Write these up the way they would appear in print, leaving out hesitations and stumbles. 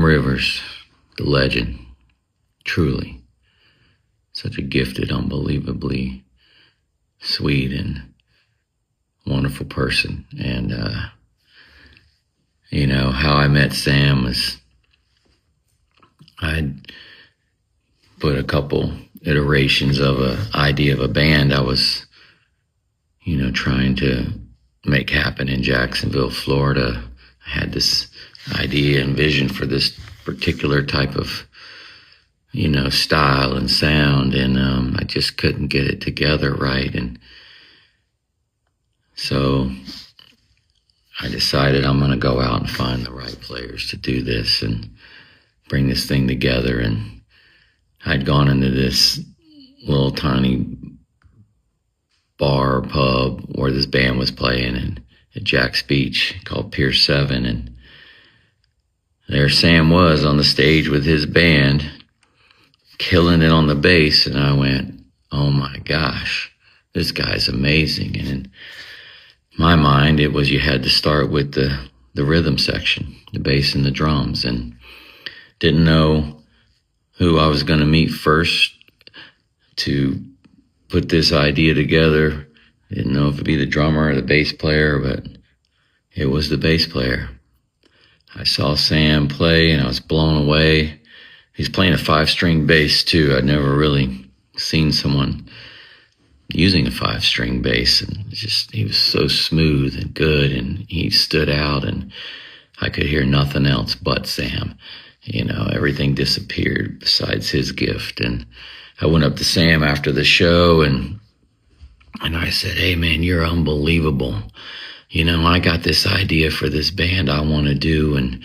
Rivers, the legend, truly. Such a gifted, unbelievably sweet and wonderful person. And, how I met Sam was I'd put a couple iterations of an idea of a band I was, trying to make happen in Jacksonville, Florida. I had this idea and vision for this particular type of, style and sound, and I just couldn't get it together right. And so I decided I'm going to go out and find the right players to do this and bring this thing together. And I'd gone into this little tiny bar or pub where this band was playing at Jack's Beach called Pier 7. And there Sam was on the stage with his band, killing it on the bass. And I went, oh my gosh, this guy's amazing. And in my mind, it was you had to start with the rhythm section, the bass and the drums, and didn't know who I was going to meet first to put this idea together. Didn't know if it'd be the drummer or the bass player, but it was the bass player. I saw Sam play and I was blown away. He's playing a 5-string bass too. I'd never really seen someone using a 5-string bass, and he was so smooth and good, and he stood out, and I could hear nothing else but Sam. Everything disappeared besides his gift. And I went up to Sam after the show and I said, hey man, you're unbelievable. I got this idea for this band I want to do, and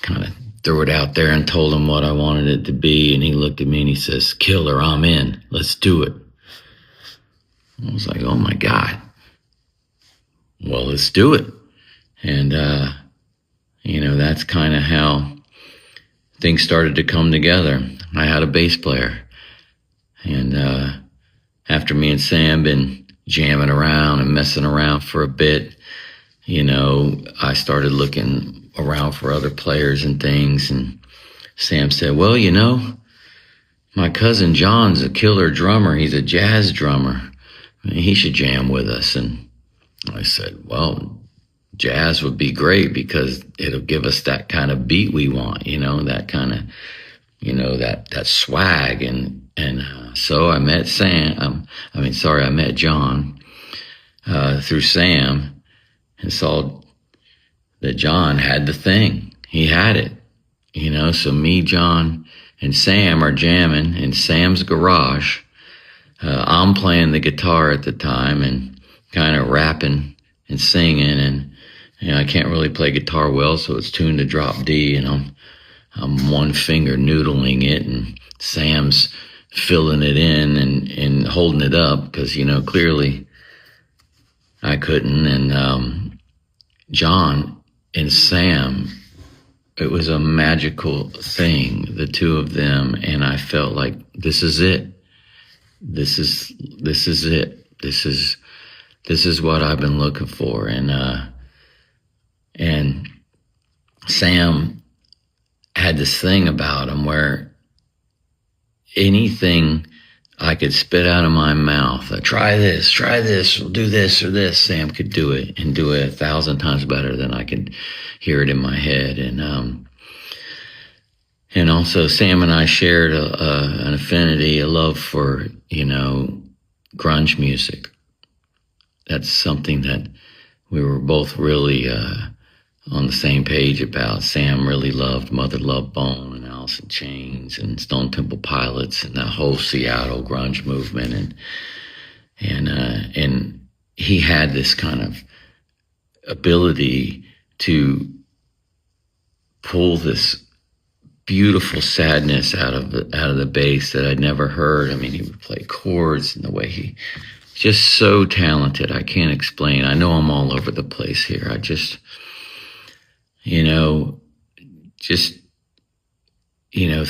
kind of threw it out there and told him what I wanted it to be. And he looked at me and he says, killer, I'm in, let's do it. I was like, oh my God. Well, let's do it. And, that's kind of how things started to come together. I had a bass player. And after me and Sam been jamming around and messing around for a bit, I started looking around for other players and things. And Sam said, well, my cousin John's a killer drummer. He's a jazz drummer. He should jam with us. And I said, well, jazz would be great because it'll give us that kind of beat we want, that kind of, that swag. And so I met I met John through Sam, and saw that John had the thing. He had it, so me, John, and Sam are jamming in Sam's garage. I'm playing the guitar at the time and kind of rapping and singing, and I can't really play guitar well, so it's tuned to drop D, and I'm one finger noodling it, and Sam's filling it in and holding it up because clearly I couldn't. And John and Sam, it was a magical thing, the two of them, and I felt like this is it. This is it. This is what I've been looking for. And Sam had this thing about him where anything I could spit out of my mouth, try this, we'll do this or this, Sam could do it, and do it 1,000 times better than I could hear it in my head. And also Sam and I shared an affinity, a love for, grunge music. That's something that we were both really on the same page about. Sam really loved Mother Love Bone and Alice in Chains and Stone Temple Pilots and the whole Seattle grunge movement. And he had this kind of ability to pull this beautiful sadness out of the bass that I'd never heard. I mean, he would play chords and the way he just so talented. I can't explain. I know I'm all over the place here. I just,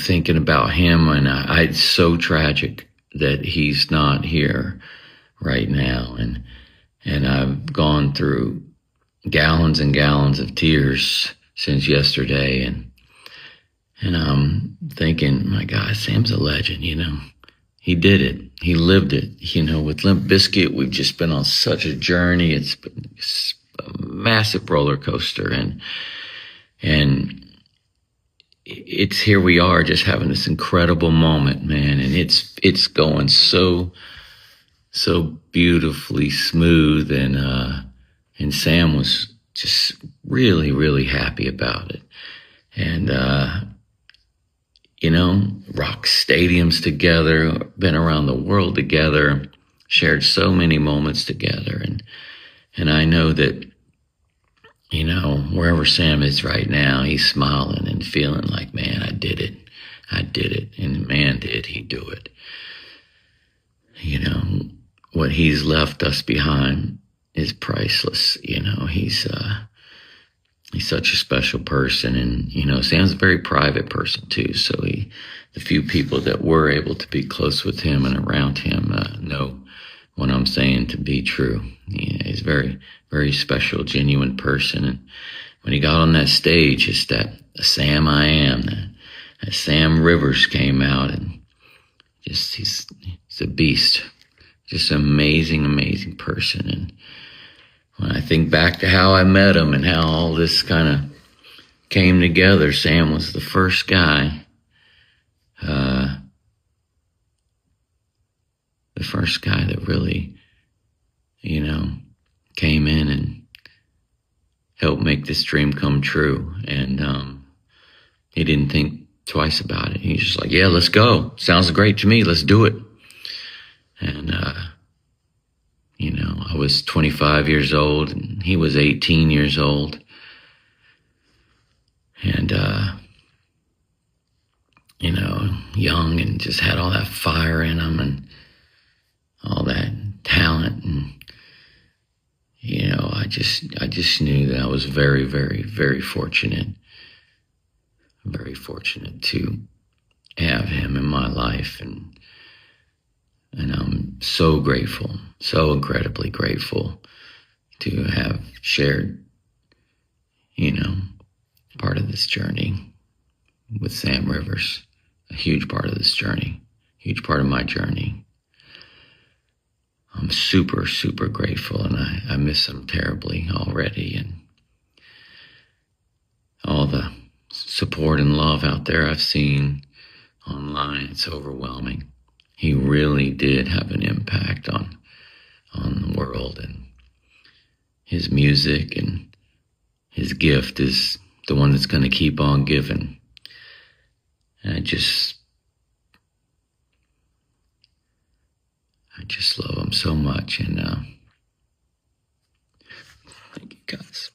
thinking about him, and it's so tragic that he's not here right now. And I've gone through gallons and gallons of tears since yesterday. And I'm thinking, my God, Sam's a legend, He did it. He lived it. With Limp Bizkit, we've just been on such a journey. It's been a massive roller coaster. And it's here we are just having this incredible moment, man. And it's going so beautifully smooth. And Sam was just really, really happy about it. And, rock stadiums together, been around the world together, shared so many moments together. And I know that, wherever Sam is right now, he's smiling and feeling like, man, I did it. I did it. And man, did he do it. What he's left us behind is priceless. He's such a special person. And, Sam's a very private person too. So the few people that were able to be close with him and around him know what I'm saying to be true. He's a very, very special, genuine person. And when he got on that stage, it's that Sam I am, that Sam Rivers came out, and just he's a beast. Just an amazing, amazing person. And when I think back to how I met him and how all this kind of came together, Sam was the first guy, that really, came in and helped make this dream come true. And he didn't think twice about it. He was just like, yeah, let's go. Sounds great to me. Let's do it. And, I was 25 years old and he was 18 years old. And, young and just had all that fire in him and all that talent. And, I just knew that I was very, very, very fortunate to have him in my life. And I'm so grateful, so incredibly grateful to have shared, part of this journey with Sam Rivers, a huge part of this journey, huge part of my journey. I'm super, super grateful, and I miss him terribly already. And all the support and love out there I've seen online, it's overwhelming. He really did have an impact on the world, and his music and his gift is the one that's going to keep on giving. And I just love him so much. And thank you, guys.